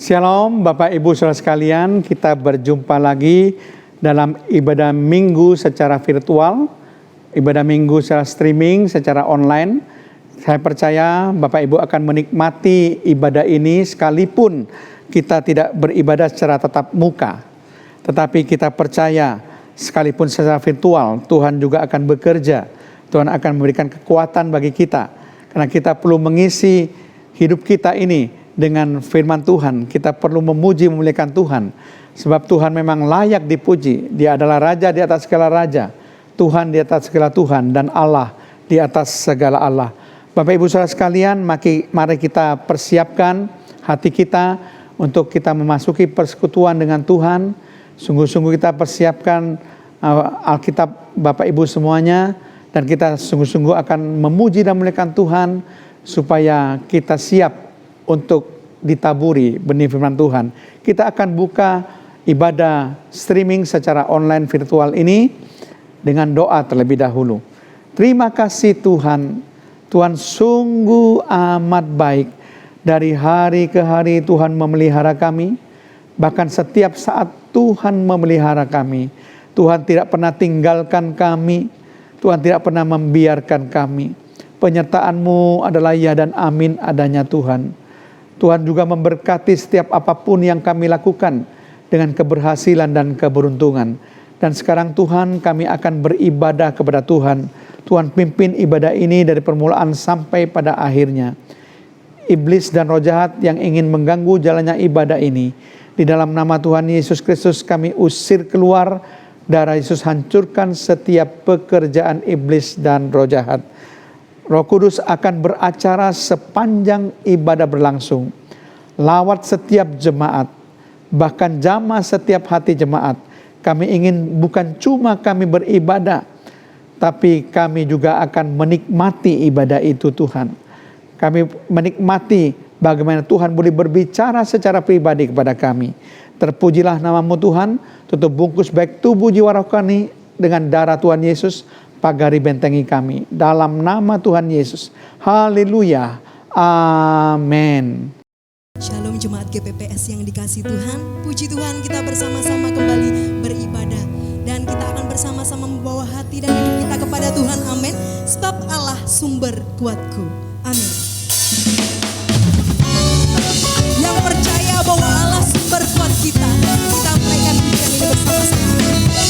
Shalom Bapak Ibu Saudara sekalian, kita berjumpa lagi dalam ibadah minggu secara virtual, ibadah minggu secara streaming, secara online. Saya percaya Bapak Ibu akan menikmati ibadah ini sekalipun kita tidak beribadah secara tatap muka. Tetapi kita percaya sekalipun secara virtual, Tuhan juga akan bekerja. Tuhan akan memberikan kekuatan bagi kita. Karena kita perlu mengisi hidup kita ini dengan firman Tuhan. Kita perlu memuji memuliakan Tuhan. Sebab Tuhan memang layak dipuji. Dia adalah Raja di atas segala Raja. Tuhan di atas segala Tuhan. Dan Allah di atas segala Allah. Bapak Ibu Saudara sekalian, mari kita persiapkan hati kita untuk kita memasuki persekutuan dengan Tuhan. Sungguh-sungguh kita persiapkan Alkitab Bapak Ibu semuanya. Dan kita sungguh-sungguh akan memuji dan memuliakan Tuhan. Supaya kita siap untuk ditaburi benih firman Tuhan. Kita akan buka ibadah streaming secara online virtual ini dengan doa terlebih dahulu. Terima kasih Tuhan. Tuhan sungguh amat baik. Dari hari ke hari Tuhan memelihara kami. Bahkan setiap saat Tuhan memelihara kami. Tuhan tidak pernah tinggalkan kami. Tuhan tidak pernah membiarkan kami. Penyertaan-Mu adalah ya dan amin adanya Tuhan. Tuhan juga memberkati setiap apapun yang kami lakukan dengan keberhasilan dan keberuntungan. Dan sekarang Tuhan, kami akan beribadah kepada Tuhan. Tuhan pimpin ibadah ini dari permulaan sampai pada akhirnya. Iblis dan roh jahat yang ingin mengganggu jalannya ibadah ini, di dalam nama Tuhan Yesus Kristus kami usir keluar. Darah Yesus hancurkan setiap pekerjaan iblis dan roh jahat. Roh Kudus akan beracara sepanjang ibadah berlangsung. Lawat setiap jemaat, bahkan jamah setiap hati jemaat. Kami ingin bukan cuma kami beribadah, tapi kami juga akan menikmati ibadah itu Tuhan. Kami menikmati bagaimana Tuhan boleh berbicara secara pribadi kepada kami. Terpujilah nama-Mu Tuhan, tutup bungkus baik tubuh jiwa roh kami dengan darah Tuhan Yesus. Pagari bentengi kami dalam nama Tuhan Yesus. Haleluya. Amin. Shalom jemaat GPPS yang dikasihi Tuhan. Puji Tuhan, kita bersama-sama kembali beribadah. Dan kita akan bersama-sama membawa hati dan hidup kita kepada Tuhan. Amin. Sebab Allah sumber kuatku. Amin. Yang percaya bahwa Allah sumber kuat kita, kita menaikkan pujian ini bersama-sama. Oh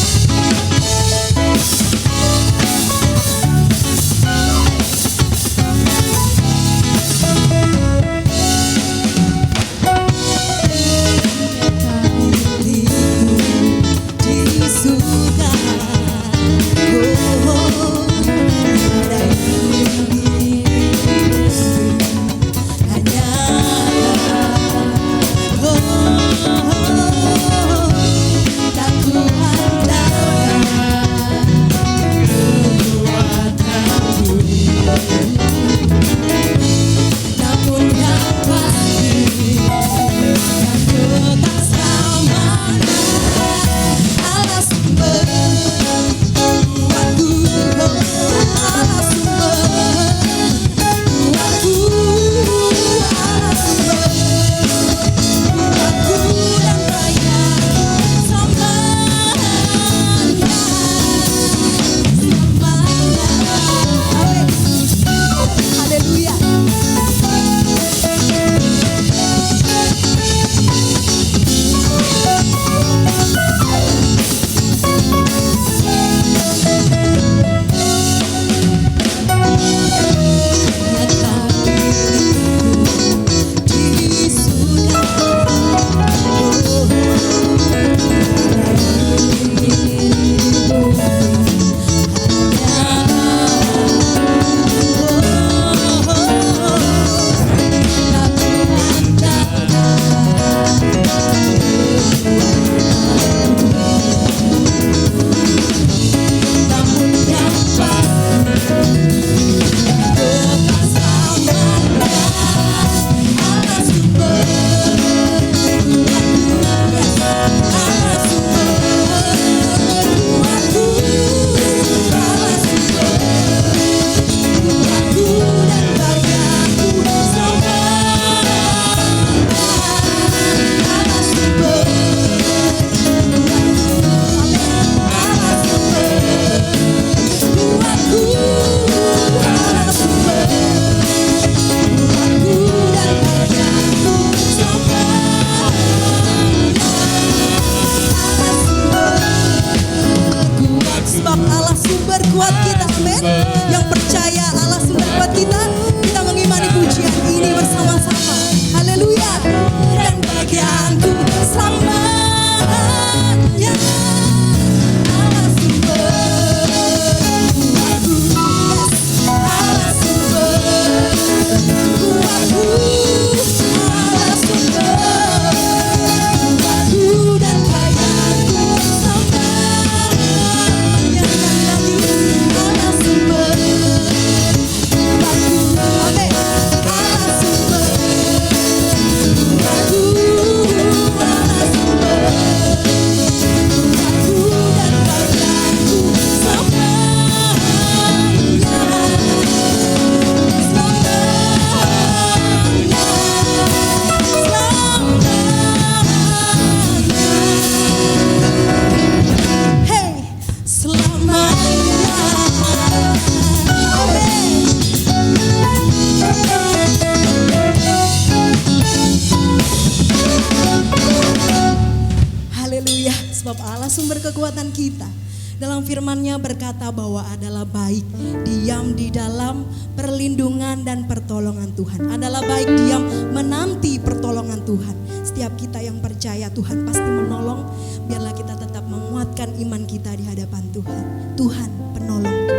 kekuatan kita. Dalam firman-Nya berkata bahwa adalah baik diam di dalam perlindungan dan pertolongan Tuhan. Adalah baik diam menanti pertolongan Tuhan. Setiap kita yang percaya Tuhan pasti menolong. Biarlah kita tetap menguatkan iman kita di hadapan Tuhan. Tuhan penolongku.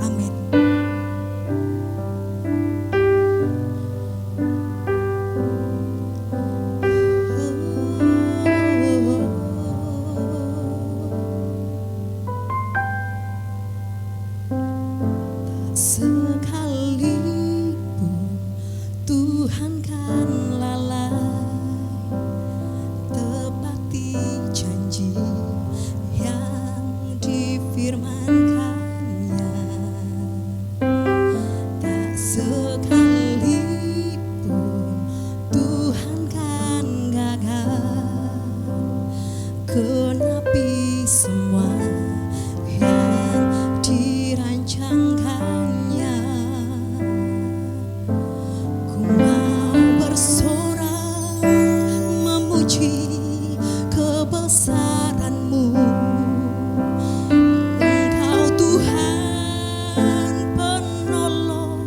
Amin. Sekalipun Tuhan kan lalai tepati janji yang difirmankannya. Tak sekalipun Tuhan kan gagal genapi semua yang dirancangkannya. Ku mau bersorak memuji kebesaran-Mu. Engkau Tuhan penolong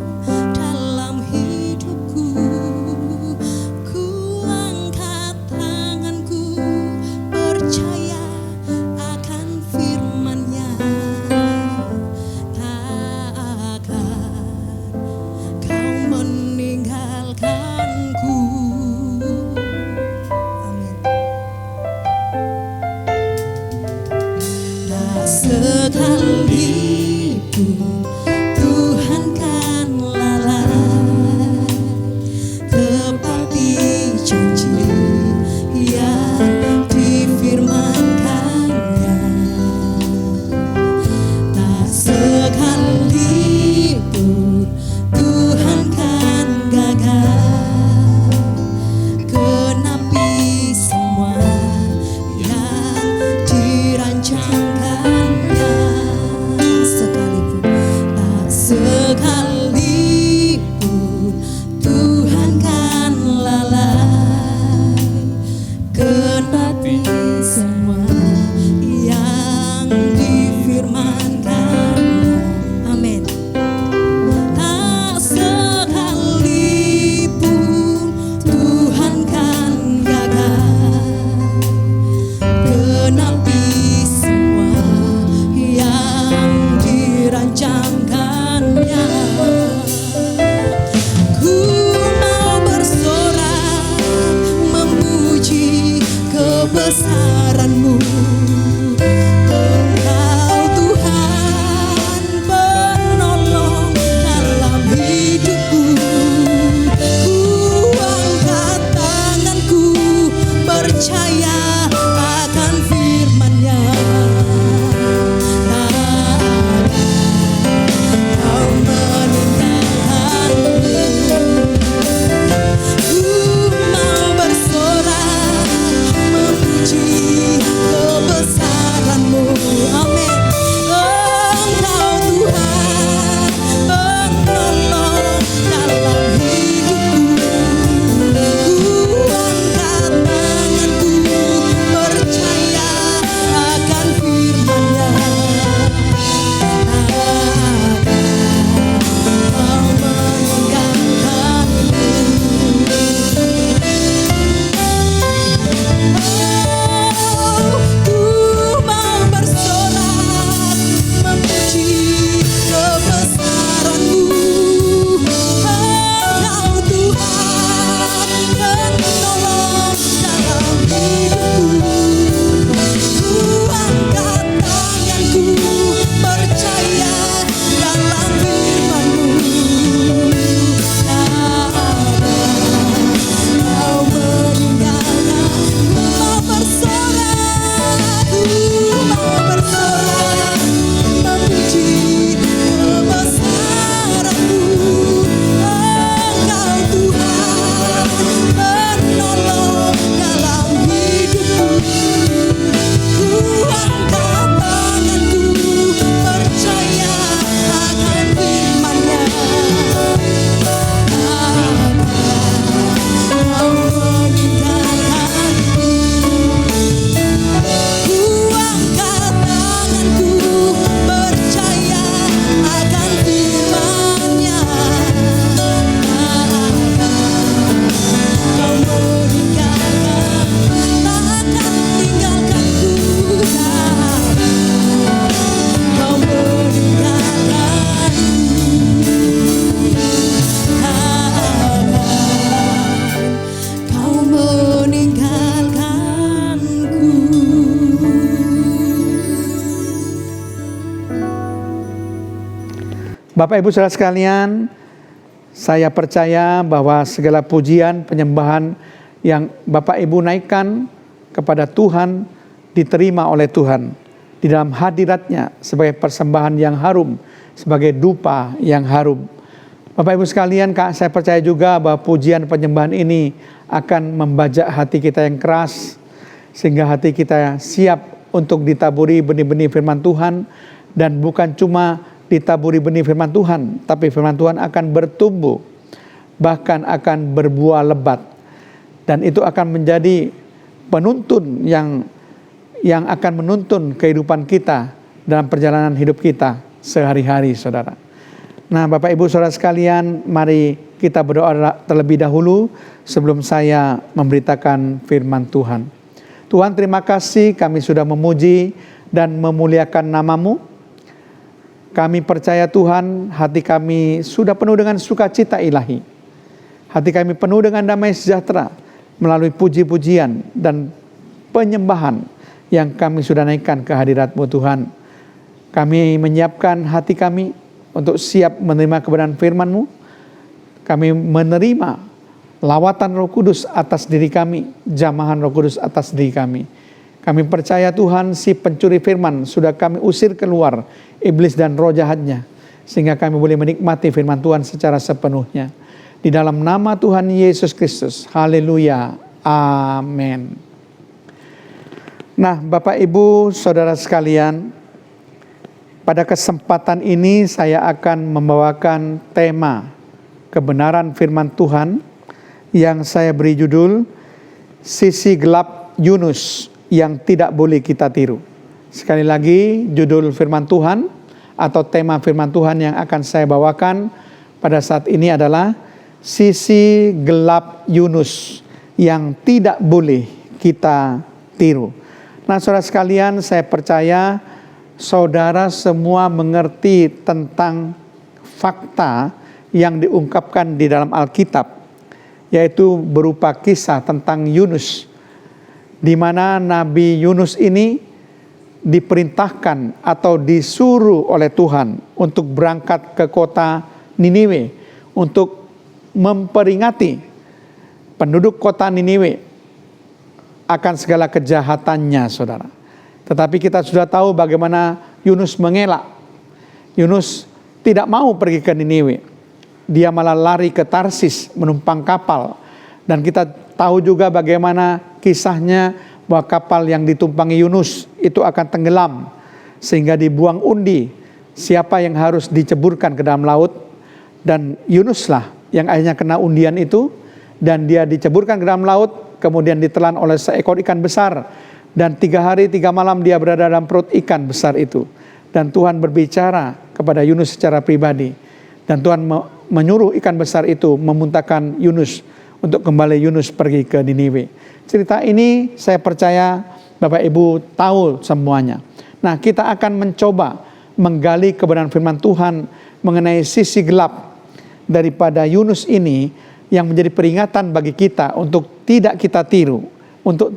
Bapak Ibu Saudara sekalian, saya percaya bahwa segala pujian, penyembahan yang Bapak Ibu naikkan kepada Tuhan diterima oleh Tuhan di dalam hadirat-Nya sebagai persembahan yang harum, sebagai dupa yang harum. Bapak Ibu sekalian, saya percaya juga bahwa pujian penyembahan ini akan membajak hati kita yang keras, sehingga hati kita siap untuk ditaburi benih-benih firman Tuhan, dan bukan cuma ditaburi benih firman Tuhan, tapi firman Tuhan akan bertumbuh, bahkan akan berbuah lebat, dan itu akan menjadi penuntun yang akan menuntun kehidupan kita dalam perjalanan hidup kita sehari-hari, saudara. Nah, Bapak Ibu Saudara sekalian, mari kita berdoa terlebih dahulu sebelum saya memberitakan firman Tuhan. Tuhan, terima kasih kami sudah memuji dan memuliakan nama-Mu. Kami percaya Tuhan, hati kami sudah penuh dengan sukacita ilahi. Hati kami penuh dengan damai sejahtera melalui puji-pujian dan penyembahan yang kami sudah naikkan ke hadirat-Mu Tuhan. Kami menyiapkan hati kami untuk siap menerima kebenaran firman-Mu. Kami menerima lawatan Roh Kudus atas diri kami, jamahan Roh Kudus atas diri kami. Kami percaya Tuhan, si pencuri firman sudah kami usir keluar, iblis dan roh jahatnya, sehingga kami boleh menikmati firman Tuhan secara sepenuhnya. Di dalam nama Tuhan Yesus Kristus, haleluya, amin. Nah, Bapak Ibu Saudara sekalian, pada kesempatan ini saya akan membawakan tema kebenaran firman Tuhan yang saya beri judul Sisi Gelap Yunus yang tidak boleh kita tiru. Sekali lagi, judul firman Tuhan atau tema firman Tuhan yang akan saya bawakan pada saat ini adalah sisi gelap Yunus yang tidak boleh kita tiru. Nah, saudara sekalian, saya percaya saudara semua mengerti tentang fakta yang diungkapkan di dalam Alkitab, yaitu berupa kisah tentang Yunus, di mana Nabi Yunus ini diperintahkan atau disuruh oleh Tuhan untuk berangkat ke kota Niniwe untuk memperingati penduduk kota Niniwe akan segala kejahatannya, saudara. Tetapi kita sudah tahu bagaimana Yunus mengelak. Yunus tidak mau pergi ke Niniwe. Dia malah lari ke Tarsis menumpang kapal. Dan kita tahu juga bagaimana kisahnya bahwa kapal yang ditumpangi Yunus itu akan tenggelam sehingga dibuang undi siapa yang harus diceburkan ke dalam laut, dan Yunuslah yang akhirnya kena undian itu, dan dia diceburkan ke dalam laut, kemudian ditelan oleh seekor ikan besar, dan 3 hari 3 malam dia berada dalam perut ikan besar itu. Dan Tuhan berbicara kepada Yunus secara pribadi, dan Tuhan menyuruh ikan besar itu memuntahkan Yunus untuk kembali Yunus pergi ke Niniwe. Cerita ini saya percaya Bapak Ibu tahu semuanya. Nah, kita akan mencoba menggali kebenaran firman Tuhan mengenai sisi gelap daripada Yunus ini yang menjadi peringatan bagi kita untuk tidak kita tiru, untuk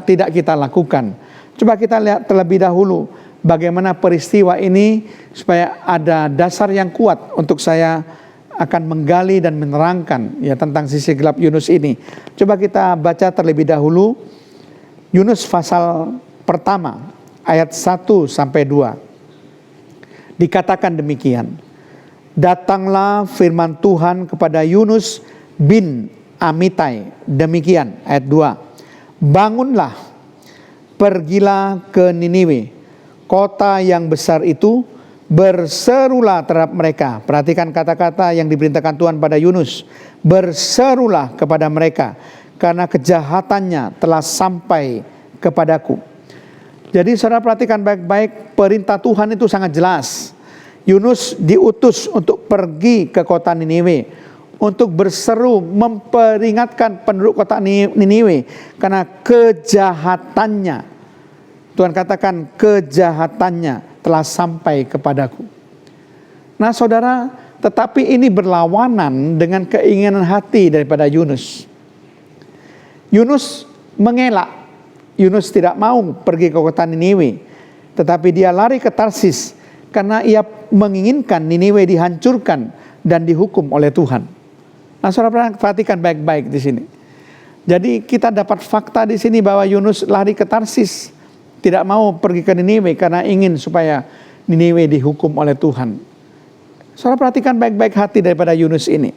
tidak kita lakukan. Coba kita lihat terlebih dahulu bagaimana peristiwa ini supaya ada dasar yang kuat untuk saya akan menggali dan menerangkan ya tentang sisi gelap Yunus ini. Coba kita baca terlebih dahulu Yunus pasal pertama ayat 1 sampai 2. Dikatakan demikian. Datanglah firman Tuhan kepada Yunus bin Amitai. Demikian ayat 2. Bangunlah, pergilah ke Niniwe, kota yang besar itu, berserulah terhadap mereka. Perhatikan kata-kata yang diperintahkan Tuhan pada Yunus. Berserulah kepada mereka, karena kejahatannya telah sampai kepadaku. Jadi saudara perhatikan baik-baik, perintah Tuhan itu sangat jelas. Yunus diutus untuk pergi ke kota Niniwe, untuk berseru memperingatkan penduduk kota Niniwe karena kejahatannya. Tuhan katakan kejahatannya telah sampai kepadaku. Nah saudara, tetapi ini berlawanan dengan keinginan hati daripada Yunus. Yunus mengelak. Yunus tidak mau pergi ke kota Niniwe, tetapi dia lari ke Tarsis. karena ia menginginkan Niniwe dihancurkan dan dihukum oleh Tuhan. Nah, saudara perhatikan baik-baik di sini. Jadi kita dapat fakta di sini bahwa Yunus lari ke Tarsis, tidak mau pergi ke Niniwe karena ingin supaya Niniwe dihukum oleh Tuhan. Saudara perhatikan baik-baik hati daripada Yunus ini.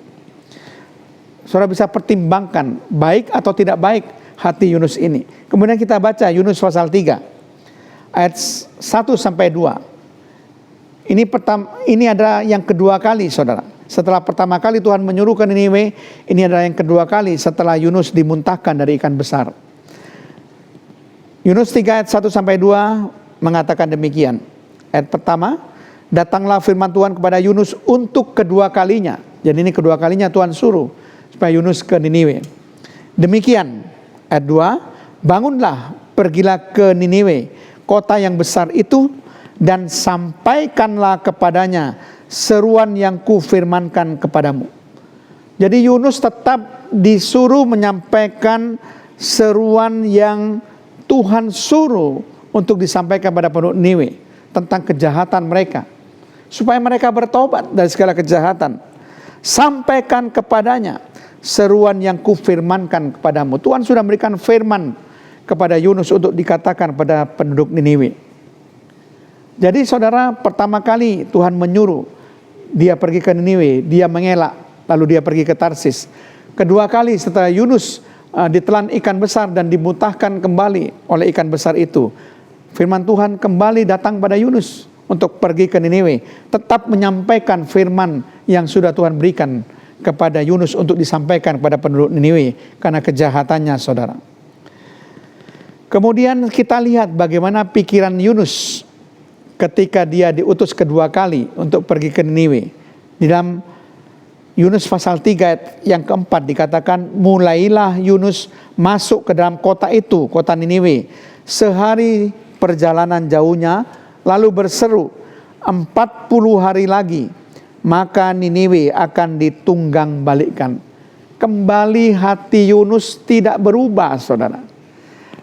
Saudara bisa pertimbangkan baik atau tidak baik hati Yunus ini. Kemudian kita baca Yunus pasal 3 ayat 1 sampai 2. Ini ada yang kedua kali, saudara. Setelah pertama kali Tuhan menyuruh ke Niniwe, ini adalah yang kedua kali setelah Yunus dimuntahkan dari ikan besar. Yunus 3 ayat 1 sampai 2 mengatakan demikian. Ayat pertama, datanglah firman Tuhan kepada Yunus untuk kedua kalinya. Jadi ini kedua kalinya Tuhan suruh supaya Yunus ke Niniwe. Demikian, ayat 2, bangunlah, pergilah ke Niniwe, kota yang besar itu, dan sampaikanlah kepadanya seruan yang kufirmankan kepadamu. Jadi Yunus tetap disuruh menyampaikan seruan yang Tuhan suruh untuk disampaikan pada penduduk Niniwe tentang kejahatan mereka, supaya mereka bertobat dari segala kejahatan. Sampaikan kepadanya seruan yang kufirmankan kepadamu. Tuhan sudah memberikan firman kepada Yunus untuk dikatakan pada penduduk Niniwe. Jadi saudara, pertama kali Tuhan menyuruh dia pergi ke Niniwe, dia mengelak, lalu dia pergi ke Tarsis. Kedua kali setelah Yunus ditelan ikan besar dan dimutahkan kembali oleh ikan besar itu, firman Tuhan kembali datang pada Yunus untuk pergi ke Niniwe, tetap menyampaikan firman yang sudah Tuhan berikan kepada Yunus untuk disampaikan kepada penduduk Niniwe karena kejahatannya, saudara. Kemudian kita lihat bagaimana pikiran Yunus ketika dia diutus kedua kali untuk pergi ke Niniwe. Di dalam Yunus pasal 3 ayat yang keempat dikatakan, mulailah Yunus masuk ke dalam kota itu, kota Niniwe, sehari perjalanan jauhnya, lalu berseru, 40 hari lagi, maka Niniwe akan ditunggang balikkan. Kembali hati Yunus tidak berubah, saudara.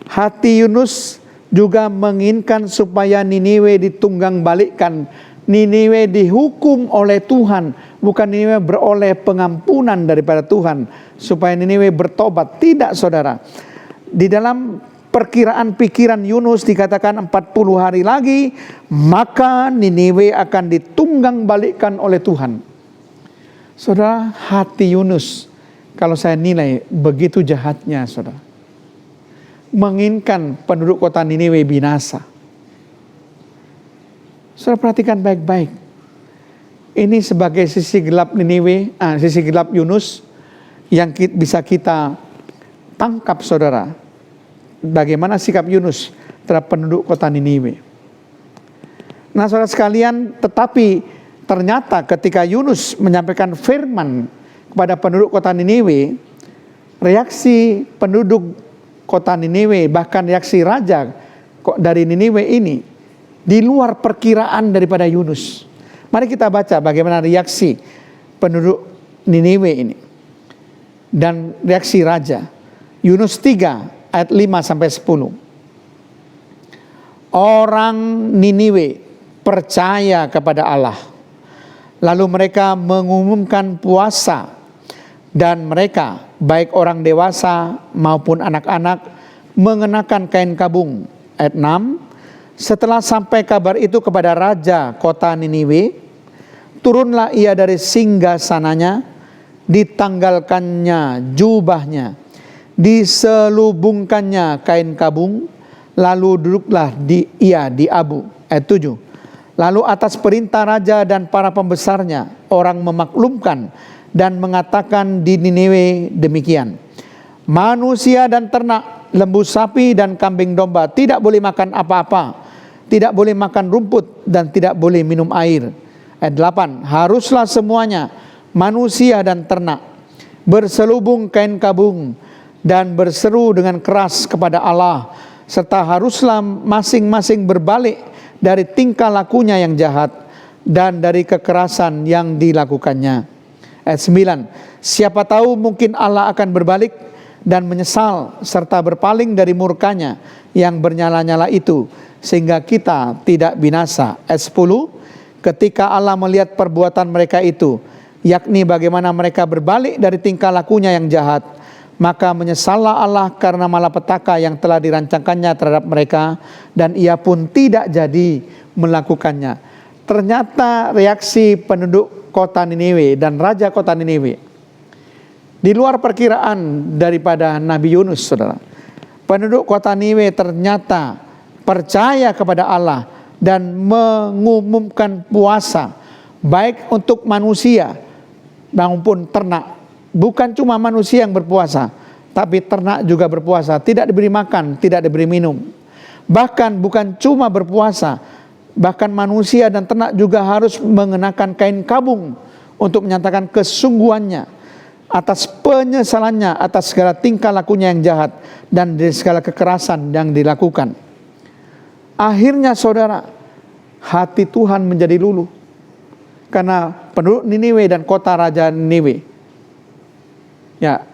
Hati Yunus juga menginginkan supaya Niniwe ditunggang balikkan. Niniwe dihukum oleh Tuhan, bukan Niniwe beroleh pengampunan daripada Tuhan supaya Niniwe bertobat. Tidak, saudara. Di dalam perkiraan pikiran Yunus dikatakan 40 hari lagi, maka Niniwe akan ditunggang balikkan oleh Tuhan. Saudara, hati Yunus, kalau saya nilai begitu jahatnya, saudara. Menginginkan penduduk kota Niniwe binasa. Saudara perhatikan baik-baik. Ini sebagai sisi gelap Niniwe, sisi gelap Yunus yang bisa kita tangkap, saudara. Bagaimana sikap Yunus terhadap penduduk kota Niniwe. Nah, saudara sekalian, tetapi ternyata ketika Yunus menyampaikan firman kepada penduduk kota Niniwe, reaksi penduduk kota Niniwe, bahkan reaksi raja dari Niniwe ini di luar perkiraan daripada Yunus. Mari kita baca bagaimana reaksi penduduk Niniwe ini dan reaksi raja. Yunus 3 ayat 5 sampai 10. Orang Niniwe percaya kepada Allah, lalu mereka mengumumkan puasa, dan mereka, baik orang dewasa maupun anak-anak, mengenakan kain kabung. Ayat 6, setelah sampai kabar itu kepada raja kota Niniwe, turunlah ia dari singgasananya, ditanggalkannya jubahnya, diselubungkannya kain kabung, lalu duduklah ia di abu. Ayat 7, lalu atas perintah raja dan para pembesarnya, orang memaklumkan dan mengatakan di Niniwe demikian, manusia dan ternak, lembu sapi dan kambing domba tidak boleh makan apa-apa, tidak boleh makan rumput dan tidak boleh minum air. Ayat 8, haruslah semuanya, manusia dan ternak, berselubung kain kabung dan berseru dengan keras kepada Allah, serta haruslah masing-masing berbalik dari tingkah lakunya yang jahat dan dari kekerasan yang dilakukannya. Ayat 9, siapa tahu mungkin Allah akan berbalik dan menyesal serta berpaling dari murkanya yang bernyala-nyala itu, sehingga kita tidak binasa. Ayat 10, ketika Allah melihat perbuatan mereka itu, yakni bagaimana mereka berbalik dari tingkah lakunya yang jahat, maka menyesallah Allah karena malapetaka yang telah dirancangkannya terhadap mereka, dan ia pun tidak jadi melakukannya. Ternyata reaksi penduduk kota Niniwe dan raja kota Niniwe di luar perkiraan daripada Nabi Yunus, saudara. Penduduk kota Niniwe ternyata percaya kepada Allah dan mengumumkan puasa baik untuk manusia maupun ternak. Bukan cuma manusia yang berpuasa, tapi ternak juga berpuasa, tidak diberi makan, tidak diberi minum. Bahkan bukan cuma berpuasa, bahkan manusia dan ternak juga harus mengenakan kain kabung untuk menyatakan kesungguhannya atas penyesalannya atas segala tingkah lakunya yang jahat dan dari segala kekerasan yang dilakukan. Akhirnya saudara, hati Tuhan menjadi luluh karena penduduk Niniwe dan kota raja Niniwe,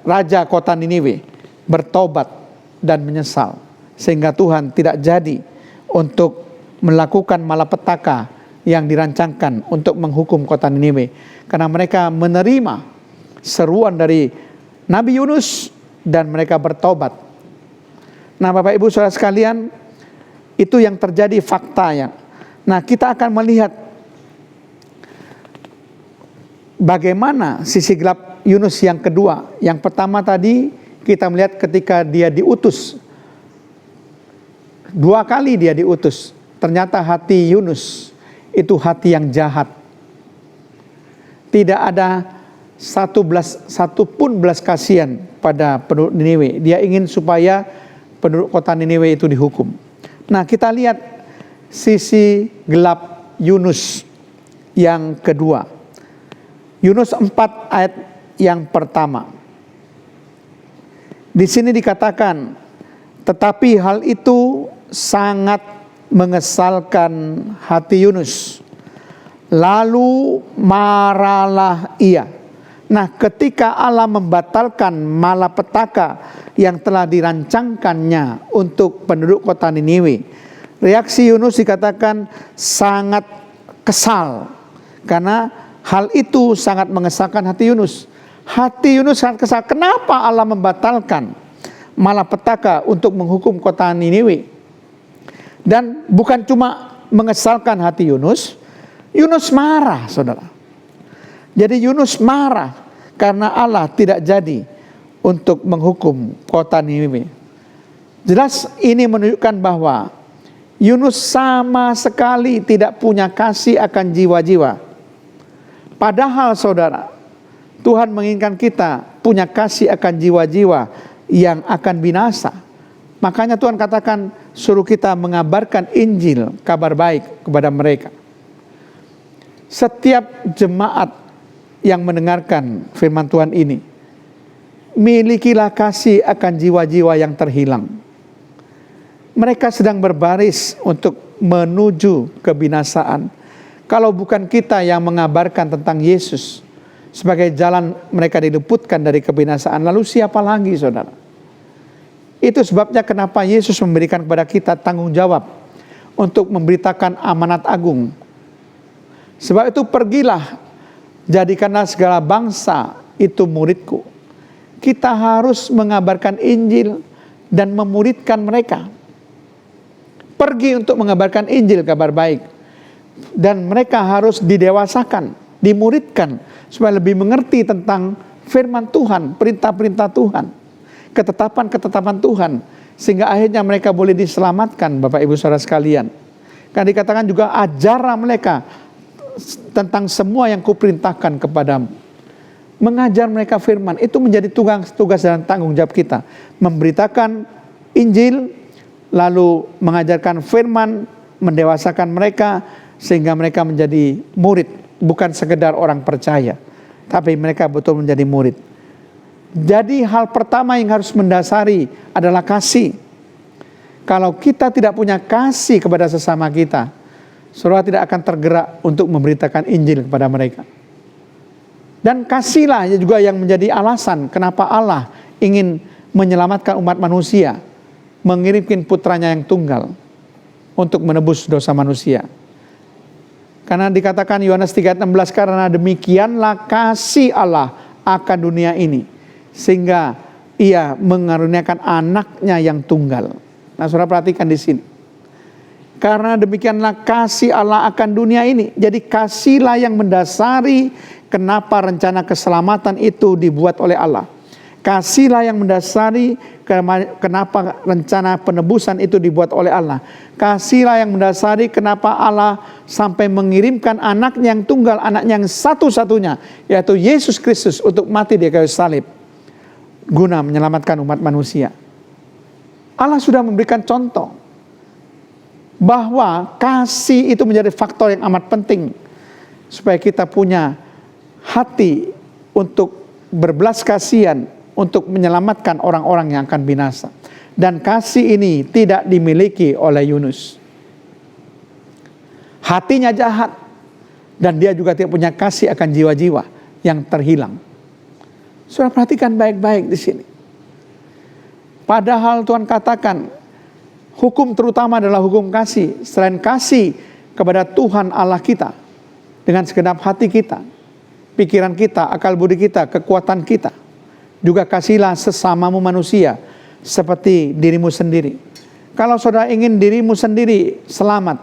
raja kota Niniwe bertobat dan menyesal, sehingga Tuhan tidak jadi untuk melakukan malapetaka yang dirancangkan untuk menghukum kota Niniwe, karena mereka menerima seruan dari Nabi Yunus dan mereka bertobat. Nah, Bapak Ibu Saudara sekalian, itu yang terjadi faktanya. Nah, kita akan melihat bagaimana sisi gelap Yunus yang kedua. Yang pertama tadi kita melihat ketika dia diutus. 2 kali dia diutus. Ternyata hati Yunus itu hati yang jahat. Tidak ada satu pun belas kasihan pada penduduk Niniwe. Dia ingin supaya penduduk kota Niniwe itu dihukum. Nah, kita lihat sisi gelap Yunus yang kedua. Yunus 4 ayat yang pertama. Di sini dikatakan, tetapi hal itu sangat mengesalkan hati Yunus. Lalu marahlah ia. Nah, ketika Allah membatalkan malapetaka yang telah dirancangkannya untuk penduduk kota Niniwe, reaksi Yunus dikatakan sangat kesal, karena hal itu sangat mengesalkan hati Yunus. Hati Yunus sangat kesal. Kenapa Allah membatalkan malapetaka untuk menghukum kota Niniwe? Dan bukan cuma mengesalkan hati Yunus, Yunus marah, saudara. Jadi Yunus marah karena Allah tidak jadi untuk menghukum kota Niniwe. Jelas ini menunjukkan bahwa Yunus sama sekali tidak punya kasih akan jiwa-jiwa. Padahal saudara, Tuhan menginginkan kita punya kasih akan jiwa-jiwa yang akan binasa. Makanya Tuhan katakan suruh kita mengabarkan Injil, kabar baik kepada mereka. Setiap jemaat yang mendengarkan firman Tuhan ini, milikilah kasih akan jiwa-jiwa yang terhilang. Mereka sedang berbaris untuk menuju kebinasaan. Kalau bukan kita yang mengabarkan tentang Yesus sebagai jalan mereka diluputkan dari kebinasaan, lalu siapa lagi, saudara? Itu sebabnya kenapa Yesus memberikan kepada kita tanggung jawab untuk memberitakan amanat agung. Sebab itu pergilah, jadikanlah segala bangsa itu muridku. Kita harus mengabarkan Injil dan memuridkan mereka. Pergi untuk mengabarkan Injil, kabar baik. Dan mereka harus didewasakan, dimuridkan, supaya lebih mengerti tentang firman Tuhan, perintah-perintah Tuhan, ketetapan-ketetapan Tuhan, sehingga akhirnya mereka boleh diselamatkan, Bapak Ibu Saudara sekalian. Karena dikatakan juga, ajarlah mereka tentang semua yang kuperintahkan kepadamu. Mengajar mereka firman, itu menjadi tugas dan tanggung jawab kita. Memberitakan Injil, lalu mengajarkan firman, mendewasakan mereka, sehingga mereka menjadi murid. Bukan sekedar orang percaya, tapi mereka betul menjadi murid. Jadi hal pertama yang harus mendasari adalah kasih. Kalau kita tidak punya kasih kepada sesama kita, saudara tidak akan tergerak untuk memberitakan Injil kepada mereka. Dan kasihlah juga yang menjadi alasan kenapa Allah ingin menyelamatkan umat manusia, mengirimkan putranya yang tunggal untuk menebus dosa manusia. Karena dikatakan Yohanes 3:16, karena demikianlah kasih Allah akan dunia ini, sehingga ia mengaruniakan anaknya yang tunggal. Nah, saudara perhatikan di sini. Karena demikianlah kasih Allah akan dunia ini. Jadi kasihlah yang mendasari kenapa rencana keselamatan itu dibuat oleh Allah. Kasihlah yang mendasari kenapa rencana penebusan itu dibuat oleh Allah. Kasihlah yang mendasari kenapa Allah sampai mengirimkan anaknya yang tunggal, anaknya yang satu-satunya, yaitu Yesus Kristus, untuk mati di kayu salib guna menyelamatkan umat manusia. Allah sudah memberikan contoh bahwa kasih itu menjadi faktor yang amat penting supaya kita punya hati untuk berbelas kasihan, untuk menyelamatkan orang-orang yang akan binasa. Dan kasih ini tidak dimiliki oleh Yunus. Hatinya jahat, dan dia juga tidak punya kasih akan jiwa-jiwa yang terhilang. Saudara perhatikan baik-baik di sini. Padahal Tuhan katakan hukum terutama adalah hukum kasih. Selain kasih kepada Tuhan Allah kita dengan segenap hati kita, pikiran kita, akal budi kita, kekuatan kita, juga kasihlah sesamamu manusia seperti dirimu sendiri. Kalau saudara ingin dirimu sendiri selamat,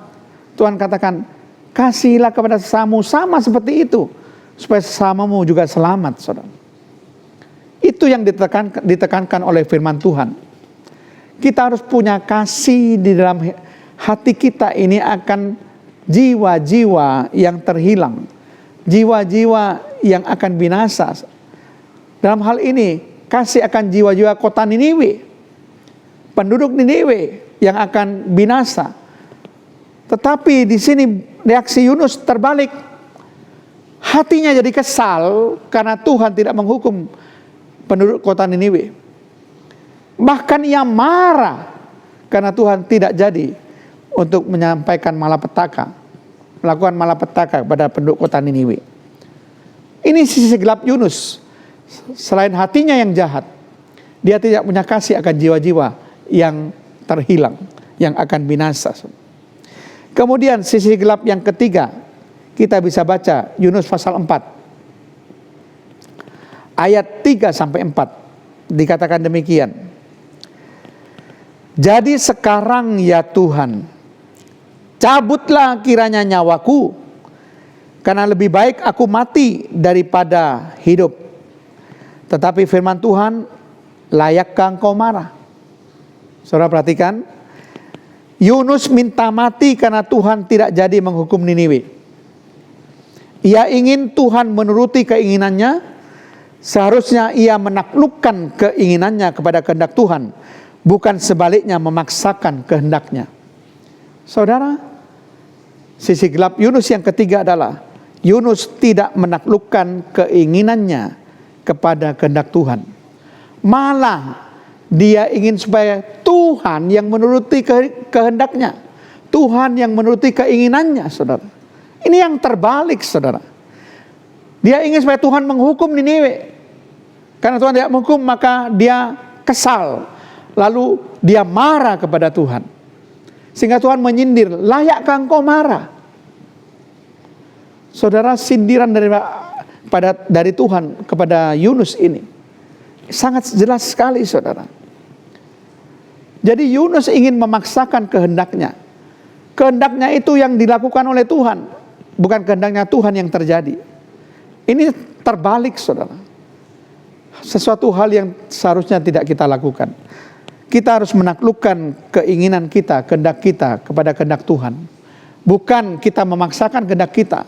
Tuhan katakan kasihlah kepada sesamamu sama seperti itu, supaya sesamamu juga selamat, saudara. Itu yang ditekankan oleh firman Tuhan. Kita harus punya kasih di dalam hati kita ini akan jiwa-jiwa yang terhilang, jiwa-jiwa yang akan binasa. Dalam hal ini, kasih akan jiwa-jiwa kota Niniwe, penduduk Niniwe yang akan binasa. Tetapi di sini reaksi Yunus terbalik. Hatinya jadi kesal karena Tuhan tidak menghukum penduduk kota Niniwe. Bahkan ia marah karena Tuhan tidak jadi untuk menyampaikan malapetaka, melakukan malapetaka kepada penduduk kota Niniwe. Ini sisi gelap Yunus. Selain hatinya yang jahat, dia tidak punya kasih akan jiwa-jiwa yang terhilang, yang akan binasa. Kemudian sisi gelap yang ketiga, kita bisa baca Yunus pasal 4 ayat 3-4. Dikatakan demikian. Jadi sekarang ya Tuhan, cabutlah kiranya nyawaku, karena lebih baik aku mati daripada hidup. Tetapi firman Tuhan, layakkah engkau marah? Saudara perhatikan, Yunus minta mati karena Tuhan tidak jadi menghukum Niniwe. Ia ingin Tuhan menuruti keinginannya, seharusnya ia menaklukkan keinginannya kepada kehendak Tuhan, bukan sebaliknya memaksakan kehendaknya. Saudara, sisi gelap Yunus yang ketiga adalah Yunus tidak menaklukkan keinginannya kepada kehendak Tuhan. Malah dia ingin supaya Tuhan yang menuruti kehendaknya, Tuhan yang menuruti keinginannya, saudara. Ini yang terbalik, saudara. Dia ingin supaya Tuhan menghukum Niniwe. Karena Tuhan tidak menghukum, maka dia kesal. Lalu dia marah kepada Tuhan. Sehingga Tuhan menyindir, layakkah engkau marah? Saudara, sindiran dari Tuhan kepada Yunus ini sangat jelas sekali, saudara. Jadi Yunus ingin memaksakan kehendaknya. Kehendaknya itu yang dilakukan oleh Tuhan, bukan kehendaknya Tuhan yang terjadi. Ini terbalik, saudara. Sesuatu hal yang seharusnya tidak kita lakukan. Kita harus menaklukkan keinginan kita, kehendak kita kepada kehendak Tuhan. Bukan kita memaksakan kehendak kita.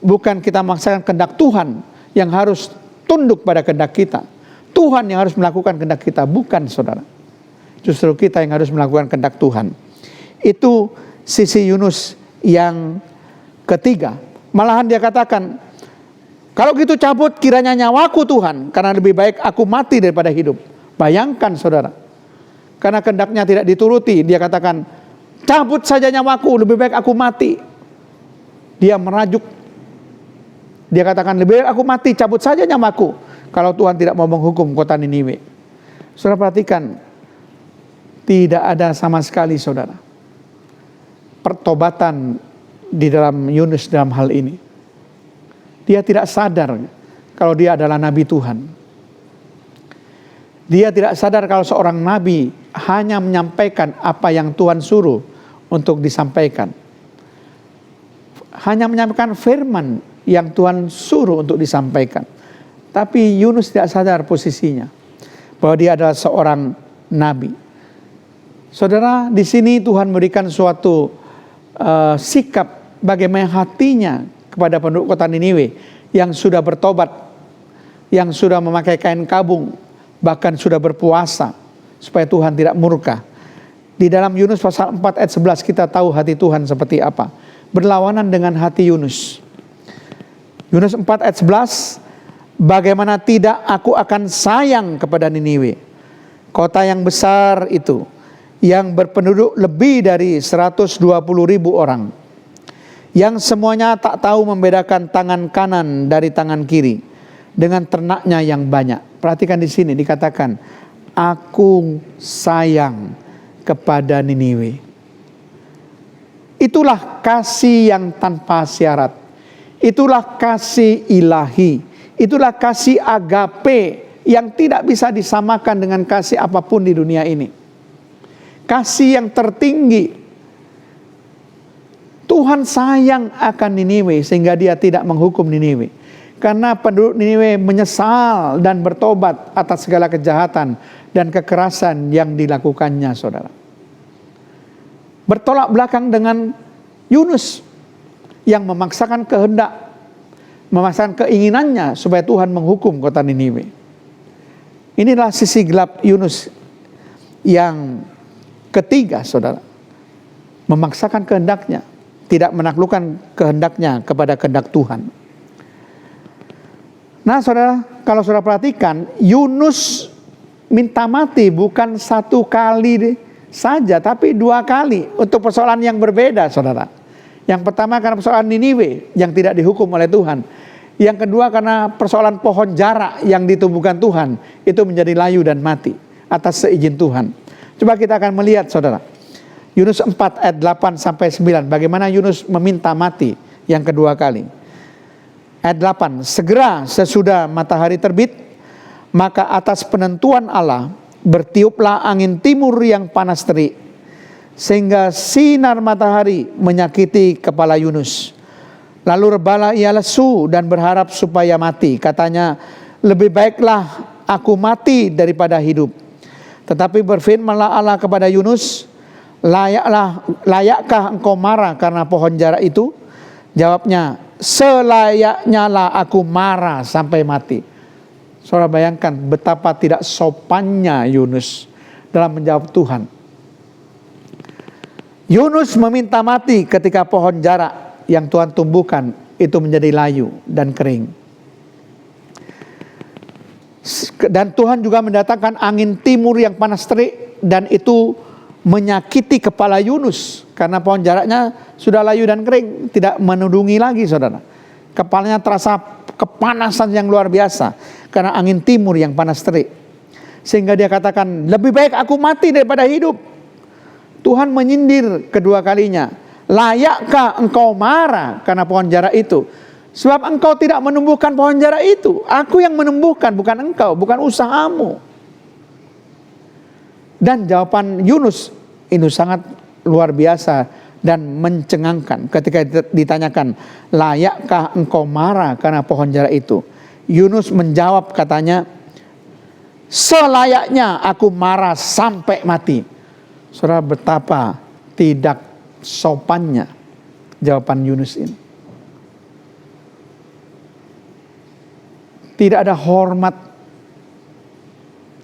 Bukan kita memaksakan kehendak Tuhan yang harus tunduk pada kehendak kita. Tuhan yang harus melakukan kehendak kita, bukan, saudara. Justru kita yang harus melakukan kehendak Tuhan. Itu sisi Yunus yang ketiga. Malahan dia katakan, kalau gitu cabut kiranya nyawaku Tuhan, karena lebih baik aku mati daripada hidup. Bayangkan, saudara. Karena kehendaknya tidak dituruti, dia katakan, cabut saja nyawaku, lebih baik aku mati. Dia merajuk. Dia katakan, lebih baik aku mati, cabut saja nyawaku, kalau Tuhan tidak mau menghukum kota Niniwe. Saudara perhatikan, tidak ada sama sekali, saudara, pertobatan di dalam Yunus dalam hal ini. Dia tidak sadar kalau dia adalah nabi Tuhan. Dia tidak sadar kalau seorang nabi hanya menyampaikan apa yang Tuhan suruh untuk disampaikan. Hanya menyampaikan firman yang Tuhan suruh untuk disampaikan. Tapi Yunus tidak sadar posisinya, bahwa dia adalah seorang nabi. Saudara, di sini Tuhan memberikan suatu sikap bagaimana hatinya kepada penduduk kota Niniwe yang sudah bertobat, yang sudah memakai kain kabung, bahkan sudah berpuasa supaya Tuhan tidak murka. Di dalam Yunus pasal 4 ayat 11 kita tahu hati Tuhan seperti apa. Berlawanan dengan hati Yunus. Yunus 4 ayat 11, bagaimana tidak aku akan sayang kepada Niniwe, kota yang besar itu, yang berpenduduk lebih dari 120.000 orang, yang semuanya tak tahu membedakan tangan kanan dari tangan kiri, dengan ternaknya yang banyak. Perhatikan di sini dikatakan, aku sayang kepada Niniwe. Itulah kasih yang tanpa syarat. Itulah kasih ilahi. Itulah kasih agape yang tidak bisa disamakan dengan kasih apapun di dunia ini. Kasih yang tertinggi. Tuhan sayang akan Niniwe sehingga dia tidak menghukum Niniwe. Karena penduduk Niniwe menyesal dan bertobat atas segala kejahatan dan kekerasan yang dilakukannya, saudara. Bertolak belakang dengan Yunus yang memaksakan kehendak, memaksakan keinginannya supaya Tuhan menghukum kota Niniwe. Inilah sisi gelap Yunus yang ketiga, saudara. Memaksakan kehendaknya, tidak menaklukkan kehendaknya kepada kehendak Tuhan. Nah, saudara, kalau saudara perhatikan, Yunus minta mati bukan satu kali saja, tapi dua kali untuk persoalan yang berbeda, saudara. Yang pertama karena persoalan Niniwe yang tidak dihukum oleh Tuhan. Yang kedua karena persoalan pohon jara yang ditumbuhkan Tuhan, itu menjadi layu dan mati atas seizin Tuhan. Coba kita akan melihat, saudara. Yunus 4 ayat 8 sampai 9, bagaimana Yunus meminta mati yang kedua kali. Ayat 8, segera sesudah matahari terbit, maka atas penentuan Allah bertiuplah angin timur yang panas terik, sehingga sinar matahari menyakiti kepala Yunus. Lalu rebalah ia lesu dan berharap supaya mati. Katanya, lebih baiklah aku mati daripada hidup. Tetapi berfirmanlah Allah kepada Yunus, layakkah engkau marah karena pohon jara itu? Jawabnya, selayaknya lah aku marah sampai mati. Saudara bayangkan betapa tidak sopannya Yunus dalam menjawab Tuhan. Yunus meminta mati ketika pohon jara yang Tuhan tumbuhkan itu menjadi layu dan kering. Dan Tuhan juga mendatangkan angin timur yang panas terik, dan itu menyakiti kepala Yunus karena pohon jaraknya sudah layu dan kering, tidak menudungi lagi, saudara. Kepalanya terasa kepanasan yang luar biasa karena angin timur yang panas terik, sehingga dia katakan, lebih baik aku mati daripada hidup. Tuhan menyindir kedua kalinya, layakkah engkau marah karena pohon jara itu? Sebab engkau tidak menumbuhkan pohon jara itu. Aku yang menumbuhkan, bukan engkau, bukan usahamu. Dan jawaban Yunus itu sangat luar biasa dan mencengangkan ketika ditanyakan, layakkah engkau marah karena pohon jara itu? Yunus menjawab, katanya, selayaknya aku marah sampai mati. Saudara, betapa tidak sopannya jawaban Yunus ini. Tidak ada hormat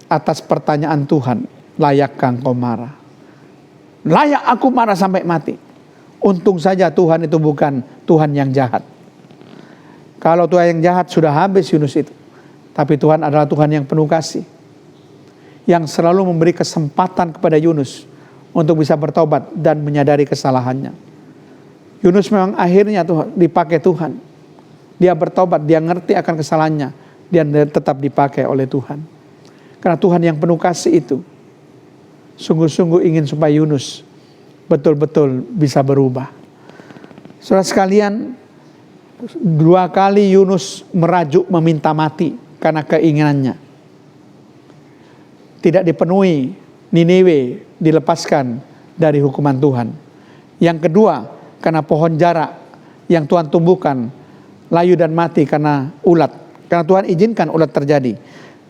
atas pertanyaan Tuhan, layakkah engkau marah? Layak aku marah sampai mati. Untung saja Tuhan itu bukan Tuhan yang jahat. Kalau Tuhan yang jahat sudah habis Yunus itu. Tapi Tuhan adalah Tuhan yang penuh kasih, yang selalu memberi kesempatan kepada Yunus untuk bisa bertobat dan menyadari kesalahannya. Yunus memang akhirnya dipakai Tuhan. Dia bertobat, dia ngerti akan kesalahannya, dia tetap dipakai oleh Tuhan. Karena Tuhan yang penuh kasih itu sungguh-sungguh ingin supaya Yunus betul-betul bisa berubah. Saudara sekalian, 2 kali Yunus merajuk meminta mati karena keinginannya. Tidak dipenuhi, Niniwe dilepaskan dari hukuman Tuhan. Yang kedua, karena pohon jarak yang Tuhan tumbuhkan layu dan mati karena ulat. Karena Tuhan izinkan ulat terjadi.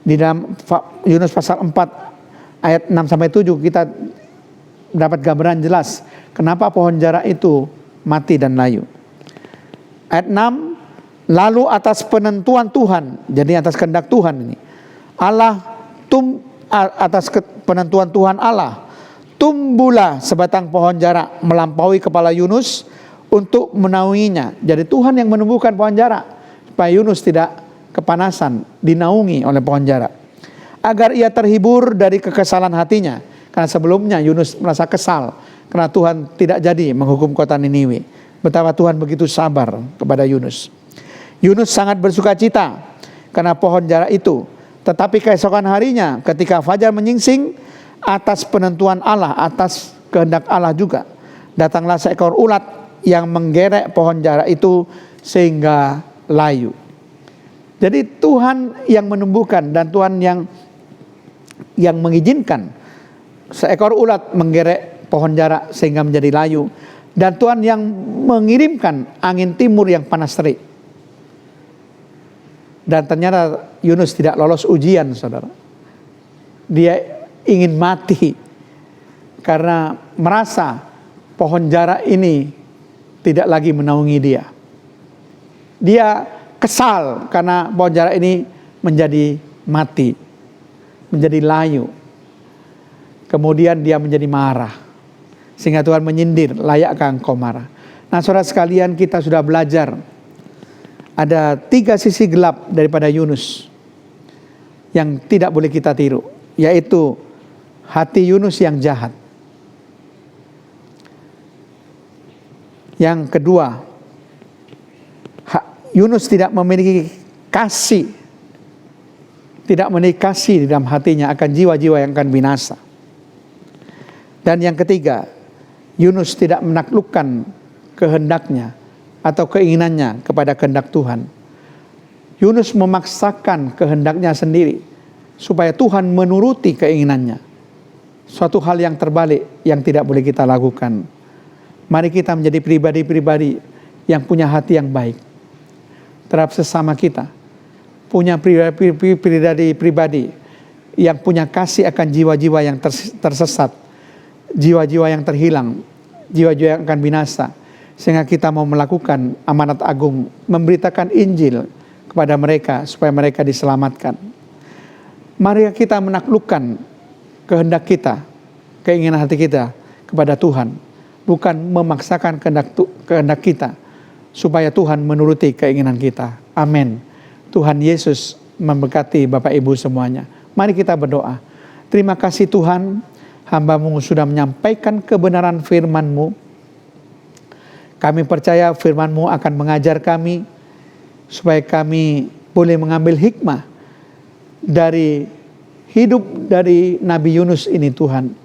Di dalam Yunus pasal 4 ayat 6-7 kita dapat gambaran jelas kenapa pohon jarak itu mati dan layu. Ayat 6, lalu atas penentuan Tuhan, jadi atas kehendak Tuhan ini, atas penentuan Tuhan Allah, tumbuhlah sebatang pohon jarak melampaui kepala Yunus untuk menaunginya. Jadi Tuhan yang menumbuhkan pohon jarak supaya Yunus tidak kepanasan, dinaungi oleh pohon jarak. Agar ia terhibur dari kekesalan hatinya, karena sebelumnya Yunus merasa kesal karena Tuhan tidak jadi menghukum kota Niniwe. Betapa Tuhan begitu sabar kepada Yunus. Yunus sangat bersuka cita karena pohon jarak itu. Tetapi keesokan harinya ketika fajar menyingsing, atas penentuan Allah, atas kehendak Allah juga, datanglah seekor ulat yang menggerek pohon jarak itu sehingga layu. Jadi Tuhan yang menumbuhkan dan Tuhan yang mengizinkan seekor ulat menggerek pohon jarak sehingga menjadi layu. Dan Tuhan yang mengirimkan angin timur yang panas terik. Dan ternyata Yunus tidak lolos ujian, saudara. Dia ingin mati karena merasa pohon jarak ini tidak lagi menaungi dia. Dia kesal karena pohon jarak ini menjadi mati, menjadi layu. Kemudian dia menjadi marah. Sehingga Tuhan menyindir, layakkah engkau marah? Nah, saudara sekalian, kita sudah belajar ada 3 sisi gelap daripada Yunus yang tidak boleh kita tiru, yaitu hati Yunus yang jahat. Yang kedua, Yunus tidak memiliki kasih, tidak memiliki kasih di dalam hatinya akan jiwa-jiwa yang akan binasa. Dan yang ketiga, Yunus tidak menaklukkan kehendaknya atau keinginannya kepada kehendak Tuhan. Yunus memaksakan kehendaknya sendiri supaya Tuhan menuruti keinginannya. Suatu hal yang terbalik yang tidak boleh kita lakukan. Mari kita menjadi pribadi-pribadi yang punya hati yang baik terhadap sesama kita. Punya pribadi-pribadi yang punya kasih akan jiwa-jiwa yang tersesat, jiwa-jiwa yang terhilang, jiwa-jiwa yang akan binasa. Sehingga kita mau melakukan amanat agung, memberitakan Injil kepada mereka supaya mereka diselamatkan. Mari kita menaklukkan kehendak kita, keinginan hati kita kepada Tuhan, bukan memaksakan kehendak kita supaya Tuhan menuruti keinginan kita. Amin. Tuhan Yesus memberkati Bapak Ibu semuanya. Mari kita berdoa. Terima kasih Tuhan, hamba-Mu sudah menyampaikan kebenaran firman-Mu. Kami percaya firman-Mu akan mengajar kami supaya kami boleh mengambil hikmah dari hidup dari Nabi Yunus ini Tuhan.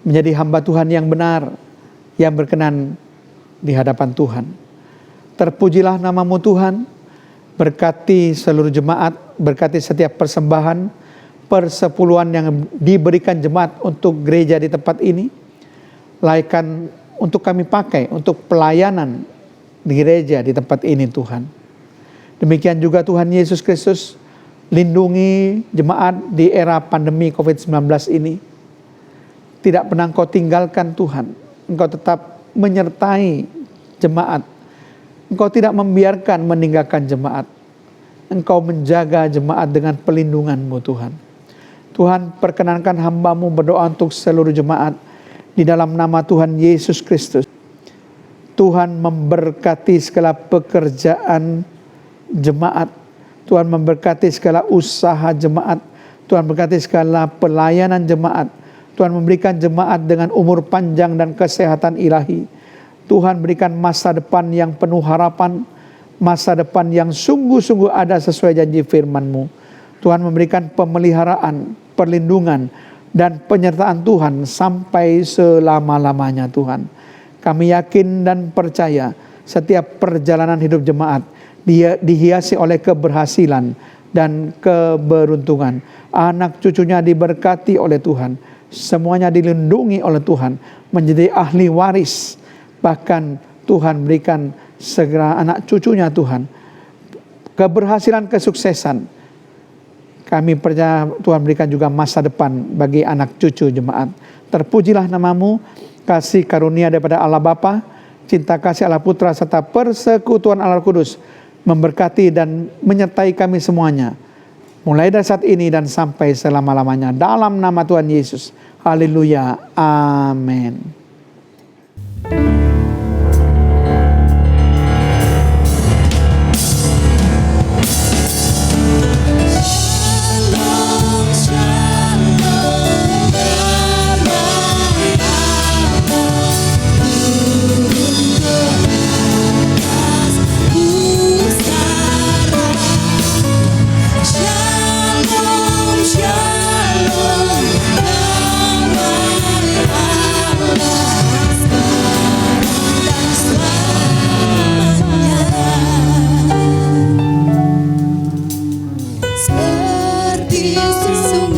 Menjadi hamba Tuhan yang benar, yang berkenan di hadapan Tuhan. Terpujilah nama-Mu Tuhan, berkati seluruh jemaat, berkati setiap persembahan, persepuluhan yang diberikan jemaat untuk gereja di tempat ini. Laikan untuk kami pakai untuk pelayanan di gereja di tempat ini Tuhan. Demikian juga Tuhan Yesus Kristus, lindungi jemaat di era pandemi COVID-19 ini. Tidak pernah Engkau tinggalkan Tuhan. Engkau tetap menyertai jemaat. Engkau tidak membiarkan meninggalkan jemaat. Engkau menjaga jemaat dengan pelindungan-Mu Tuhan. Tuhan, perkenankan hamba-Mu berdoa untuk seluruh jemaat di dalam nama Tuhan Yesus Kristus. Tuhan memberkati segala pekerjaan jemaat. Tuhan memberkati segala usaha jemaat. Tuhan memberkati segala pelayanan jemaat. Tuhan memberikan jemaat dengan umur panjang dan kesehatan ilahi. Tuhan berikan masa depan yang penuh harapan, masa depan yang sungguh-sungguh ada sesuai janji firman-Mu. Tuhan memberikan pemeliharaan, perlindungan, dan penyertaan Tuhan sampai selama-lamanya Tuhan. Kami yakin dan percaya setiap perjalanan hidup jemaat dia dihiasi oleh keberhasilan dan keberuntungan. Anak cucunya diberkati oleh Tuhan, semuanya dilindungi oleh Tuhan, menjadi ahli waris. Bahkan Tuhan berikan segera anak cucunya Tuhan keberhasilan, kesuksesan. Kami percaya Tuhan berikan juga masa depan bagi anak cucu jemaat. Terpujilah namamu, kasih karunia daripada Allah Bapa, cinta kasih Allah Putra, serta persekutuan Allah Kudus memberkati dan menyertai kami semuanya. Mulai dari saat ini dan sampai selama-lamanya. Dalam nama Tuhan Yesus. Haleluya. Amin. Seperti susu